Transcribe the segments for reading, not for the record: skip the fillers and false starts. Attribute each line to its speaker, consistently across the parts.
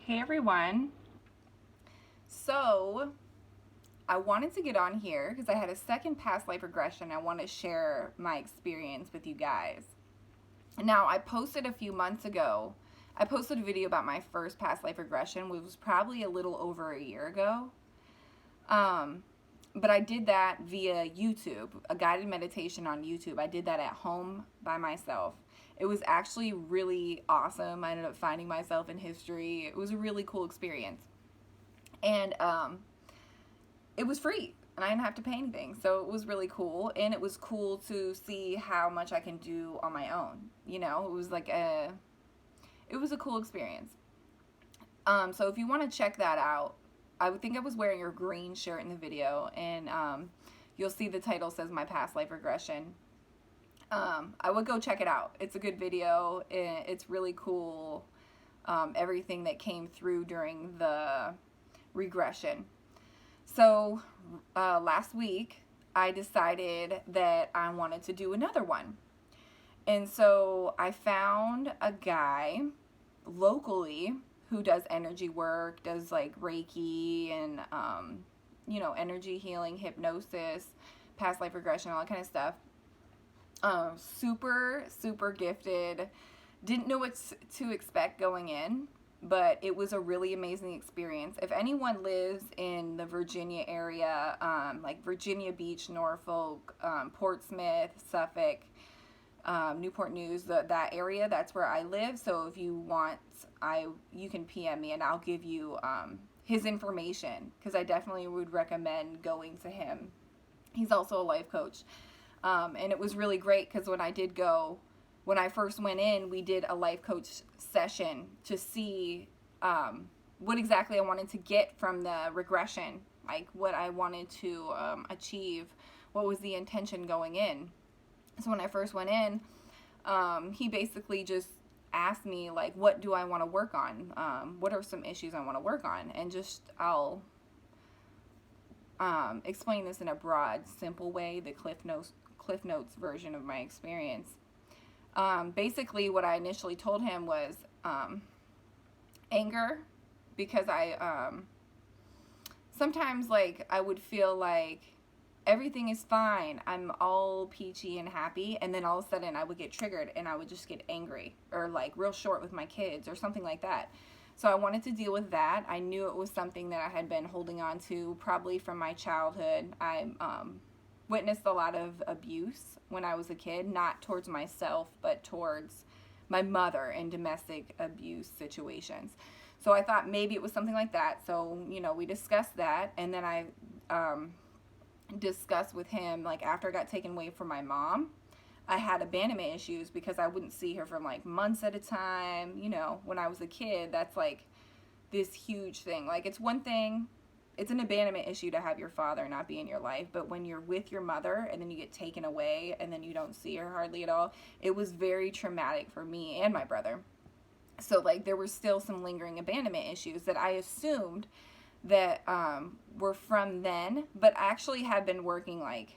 Speaker 1: Hey everyone. So I wanted to get on here because I had a second past life regression. I want to share my experience with you guys. Now, I posted a few months ago, I posted a video about my first past life regression, which was probably a little over a year ago. But I did that via YouTube, a guided meditation on YouTube. I did that at home by myself. It was actually really awesome. I ended up finding myself in history. It was a really cool experience. And it was free and I didn't have to pay anything. So it was really cool. And it was cool to see how much I can do on my own. You know, it was a cool experience. So if you want to check that out, I would think I was wearing a green shirt in the video, and you'll see the title says My Past Life Regression. I would go check it out. It's a good video. It's really cool. Everything that came through during the regression. So last week, I decided that I wanted to do another one. And so I found a guy locally who does energy work, does like Reiki and, energy healing, hypnosis, past life regression, all that kind of stuff. Super, super gifted. Didn't know what to expect going in, but it was a really amazing experience. If anyone lives in the Virginia area, like Virginia Beach, Norfolk, Portsmouth, Suffolk, Newport News, that area, that's where I live. So if you want, you can PM me and I'll give you his information, because I definitely would recommend going to him. He's also a life coach. And it was really great because when I first went in, we did a life coach session to see what exactly I wanted to get from the regression, like what I wanted to achieve, what was the intention going in. So when I first went in, he basically just asked me, like, what do I want to work on? What are some issues I want to work on? And I'll explain this in a broad, simple way, the Cliff Notes version of my experience. Basically, what I initially told him was anger, because I sometimes, like, I would feel like everything is fine, I'm all peachy and happy, and then all of a sudden I would get triggered and I would just get angry or like real short with my kids or something like that. So I wanted to deal with that. I knew it was something that I had been holding on to probably from my childhood. I witnessed a lot of abuse when I was a kid, not towards myself, but towards my mother in domestic abuse situations. So I thought maybe it was something like that. So, we discussed that, and then I discussed with him, like, after I got taken away from my mom, I had abandonment issues because I wouldn't see her for like months at a time. When I was a kid, that's like this huge thing. Like, it's one thing, it's an abandonment issue to have your father not be in your life, but when you're with your mother and then you get taken away and then you don't see her hardly at all, it was very traumatic for me and my brother. So, like, there were still some lingering abandonment issues that I assumed that were from then, but actually have been working like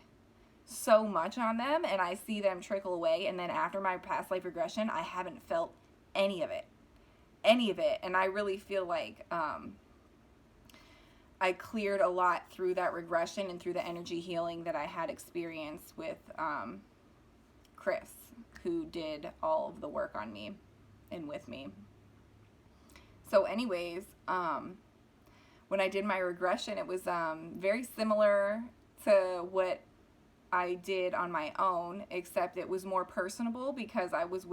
Speaker 1: so much on them, and I see them trickle away. And then after my past life regression, I haven't felt any of it. And I really feel like I cleared a lot through that regression and through the energy healing that I had experienced with Chris, who did all of the work on me and with me. So anyways, when I did my regression, it was very similar to what I did on my own, except it was more personable because I was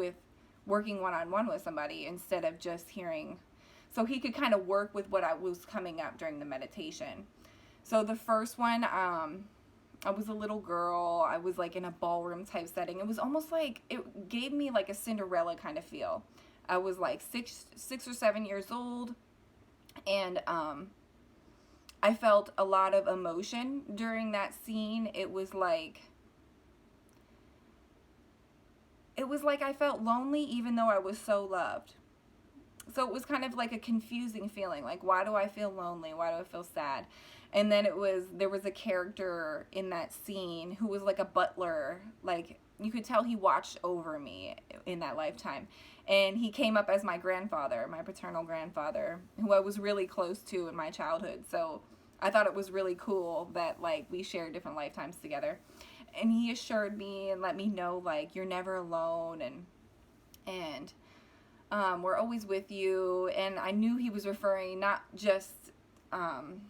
Speaker 1: working one-on-one with somebody instead of just hearing. So he could kind of work with what I was coming up during the meditation. So the first one, I was a little girl. I was like in a ballroom type setting. It was almost like, it gave me like a Cinderella kind of feel. I was like six or 7 years old, and I felt a lot of emotion during that scene. It was like I felt lonely even though I was so loved. So it was kind of like a confusing feeling. Like, why do I feel lonely? Why do I feel sad? And then there was a character in that scene who was like a butler. Like, you could tell he watched over me in that lifetime. And he came up as my grandfather, my paternal grandfather, who I was really close to in my childhood. So I thought it was really cool that, like, we shared different lifetimes together. And he assured me and let me know, like, you're never alone, and we're always with you. And I knew he was referring not just in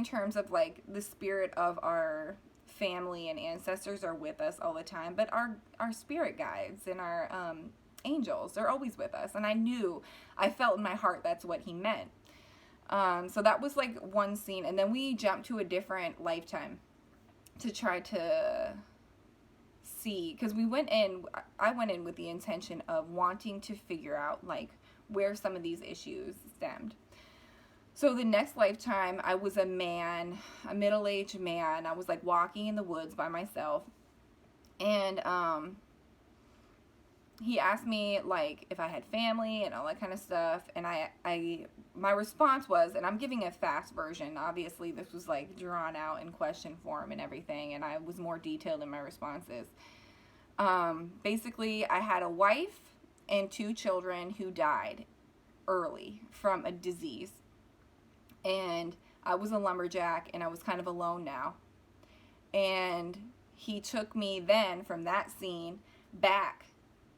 Speaker 1: terms of, like, the spirit of our family and ancestors are with us all the time, but our spirit guides and our angels, they're always with us. And I felt in my heart that's what he meant. So that was, like, one scene. And then we jumped to a different lifetime to try to see, because I went in with the intention of wanting to figure out, like, where some of these issues stemmed. So the next lifetime, I was a man, a middle-aged man. I was, like, walking in the woods by myself. And he asked me, like, if I had family and all that kind of stuff. And my response was, and I'm giving a fast version. Obviously, this was, like, drawn out in question form and everything. And I was more detailed in my responses. Basically, I had a wife and 2 children who died early from a disease. And I was a lumberjack, and I was kind of alone now. And he took me then from that scene back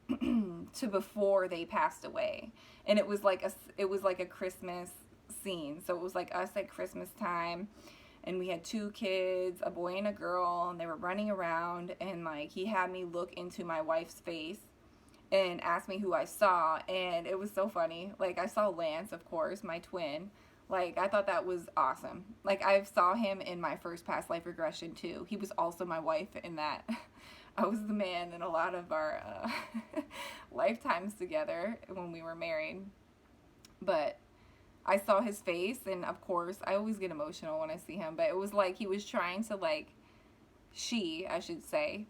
Speaker 1: to before they passed away. And it was like a Christmas scene. So it was like us at Christmas time, and we had 2 kids, a boy and a girl, and they were running around. And, like, he had me look into my wife's face and ask me who I saw. And it was so funny. Like, I saw Lance, of course, my twin. Like, I thought that was awesome. Like, I saw him in my first past life regression, too. He was also my wife in that. I was the man in a lot of our lifetimes together when we were married. But I saw his face, and, of course, I always get emotional when I see him. But it was like he was trying to, like, I should say,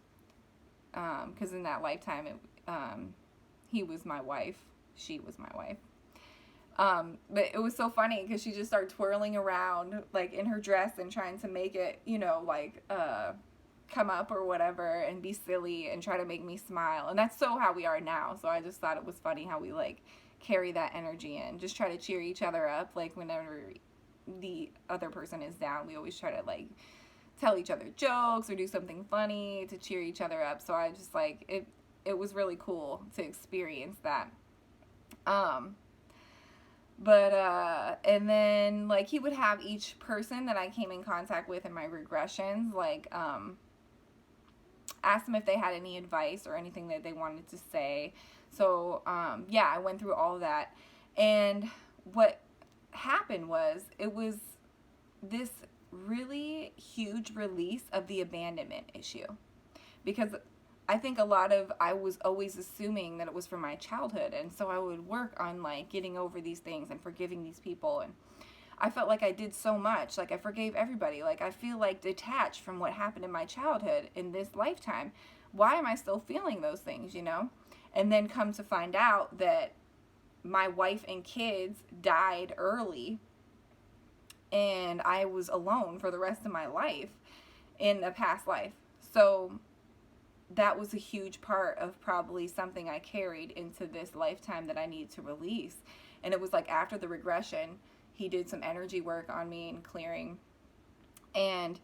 Speaker 1: because in that lifetime, he was my wife. She was my wife. But it was so funny because she just started twirling around, like, in her dress and trying to make it, you know, like, come up or whatever and be silly and try to make me smile. And that's so how we are now. So I just thought it was funny how we, like, carry that energy in. Just try to cheer each other up. Like, whenever the other person is down, we always try to, like, tell each other jokes or do something funny to cheer each other up. So I just, like, it was really cool to experience that. But, and then, like, he would have each person that I came in contact with in my regressions, like, ask them if they had any advice or anything that they wanted to say. So, yeah, I went through all of that. And what happened was, it was this really huge release of the abandonment issue. Because I think I was always assuming that it was from my childhood. And so I would work on, like, getting over these things and forgiving these people. And I felt like I did so much. Like, I forgave everybody. Like, I feel, like, detached from what happened in my childhood in this lifetime. Why am I still feeling those things, you know? And then come to find out that my wife and kids died early. And I was alone for the rest of my life in a past life. So that was a huge part of probably something I carried into this lifetime that I need to release. And it was like after the regression, he did some energy work on me and clearing. And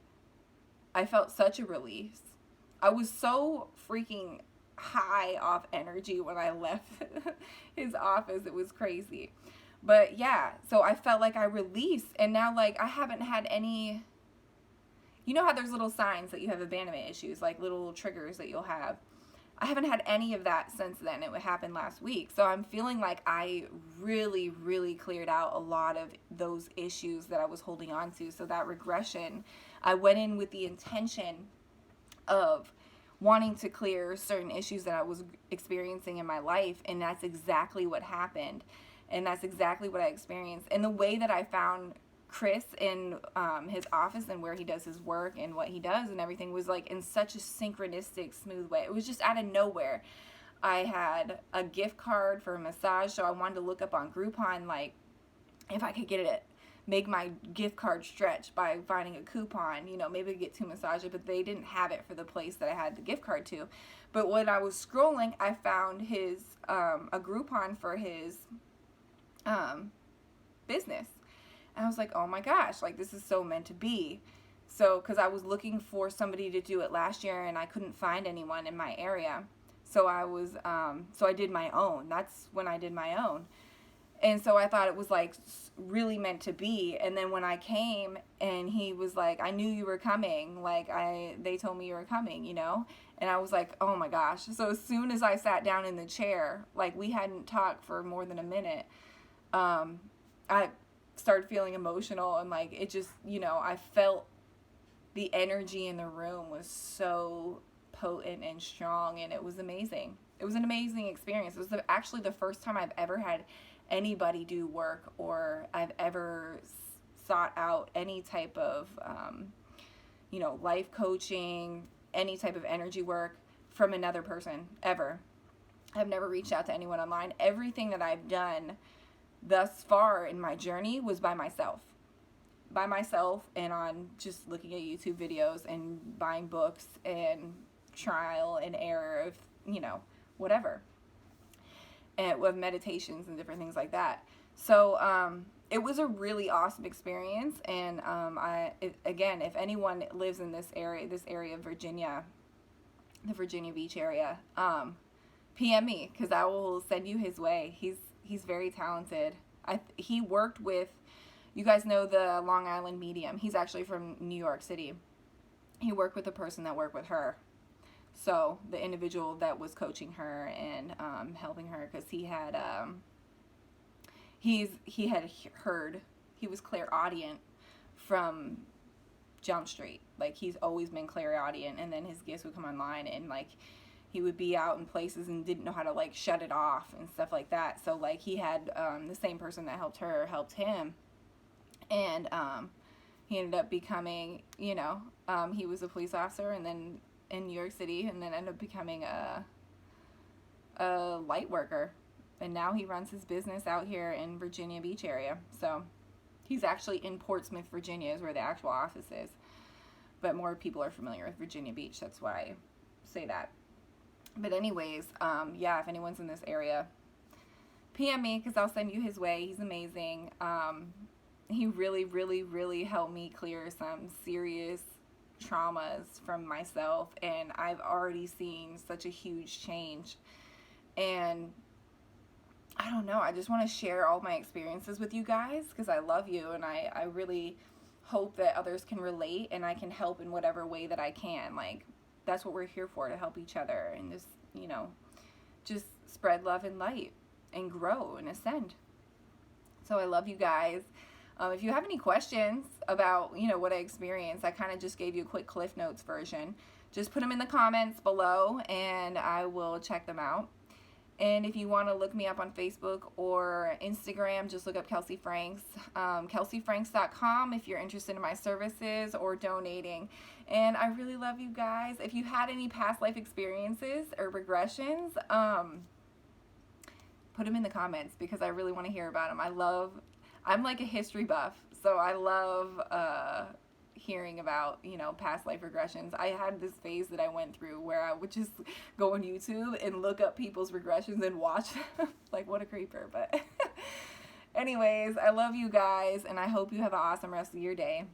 Speaker 1: I felt such a release. I was so freaking high off energy when I left his office. It was crazy. But yeah, so I felt like I released. And now, like, I haven't had any... You know how there's little signs that you have abandonment issues, like little triggers that you'll have. I haven't had any of that since then. It happened last week. So I'm feeling like I really, really cleared out a lot of those issues that I was holding on to. So that regression, I went in with the intention of wanting to clear certain issues that I was experiencing in my life. And that's exactly what happened. And that's exactly what I experienced. And the way that I found Chris in his office and where he does his work and what he does and everything was like in such a synchronistic, smooth way. It was just out of nowhere. I had a gift card for a massage, so I wanted to look up on Groupon, like, if I could get it make my gift card stretch by finding a coupon, you know, maybe get two massages, but they didn't have it for the place that I had the gift card to. But when I was scrolling, I found his, a Groupon for his business. And I was like, oh my gosh, like this is so meant to be. So, because I was looking for somebody to do it last year and I couldn't find anyone in my area. So so I did my own. That's when I did my own. And so I thought it was like really meant to be. And then when I came and he was like, I knew you were coming. Like they told me you were coming, you know? And I was like, oh my gosh. So as soon as I sat down in the chair, like we hadn't talked for more than a minute, I started feeling emotional and like it just, you know, I felt the energy in the room was so potent and strong, and it was amazing. It was an amazing experience. It was actually the first time I've ever had anybody do work, or I've ever sought out any type of, you know, life coaching, any type of energy work from another person, ever. I've never reached out to anyone online. Everything that I've done thus far in my journey was by myself. By myself, and on just looking at YouTube videos and buying books and trial and error of, you know, whatever. And with meditations and different things like that. So it was a really awesome experience. And again, if anyone lives in this area of Virginia, the Virginia Beach area, PM me, because I will send you his way. He's very talented. He worked with, you guys know the Long Island medium. He's actually from New York City. He worked with the person that worked with her. So the individual that was coaching her and helping her, because he had heard, he was clairaudient from Jump Street. Like he's always been clairaudient, and then his gifts would come online, and like he would be out in places and didn't know how to like shut it off and stuff like that. So like he had the same person that helped her helped him. And he ended up becoming, you know, he was a police officer, and then in New York City, and then ended up becoming a light worker. And now he runs his business out here in Virginia Beach area. So he's actually in Portsmouth, Virginia is where the actual office is. But more people are familiar with Virginia Beach. That's why I say that. But anyways, yeah, if anyone's in this area, PM me, because I'll send you his way. He's amazing. He really, really, really helped me clear some serious traumas from myself, and I've already seen such a huge change. And I don't know, I just want to share all my experiences with you guys, because I love you, and I really hope that others can relate, and I can help in whatever way that I can. Like, that's what we're here for, to help each other, and just, you know, just spread love and light, and grow and ascend. So I love you guys. If you have any questions about, you know, what I experienced, I kind of just gave you a quick Cliff Notes version. Just put them in the comments below, and I will check them out. And if you want to look me up on Facebook or Instagram, just look up Kelsey Franks. KelseyFranks.com if you're interested in my services or donating. And I really love you guys. If you had any past life experiences or regressions, put them in the comments, because I really want to hear about them. I'm like a history buff, so I love hearing about, you know, past life regressions. I had this phase that I went through where I would just go on YouTube and look up people's regressions and watch them. Like, what a creeper. But anyways, I love you guys, and I hope you have an awesome rest of your day.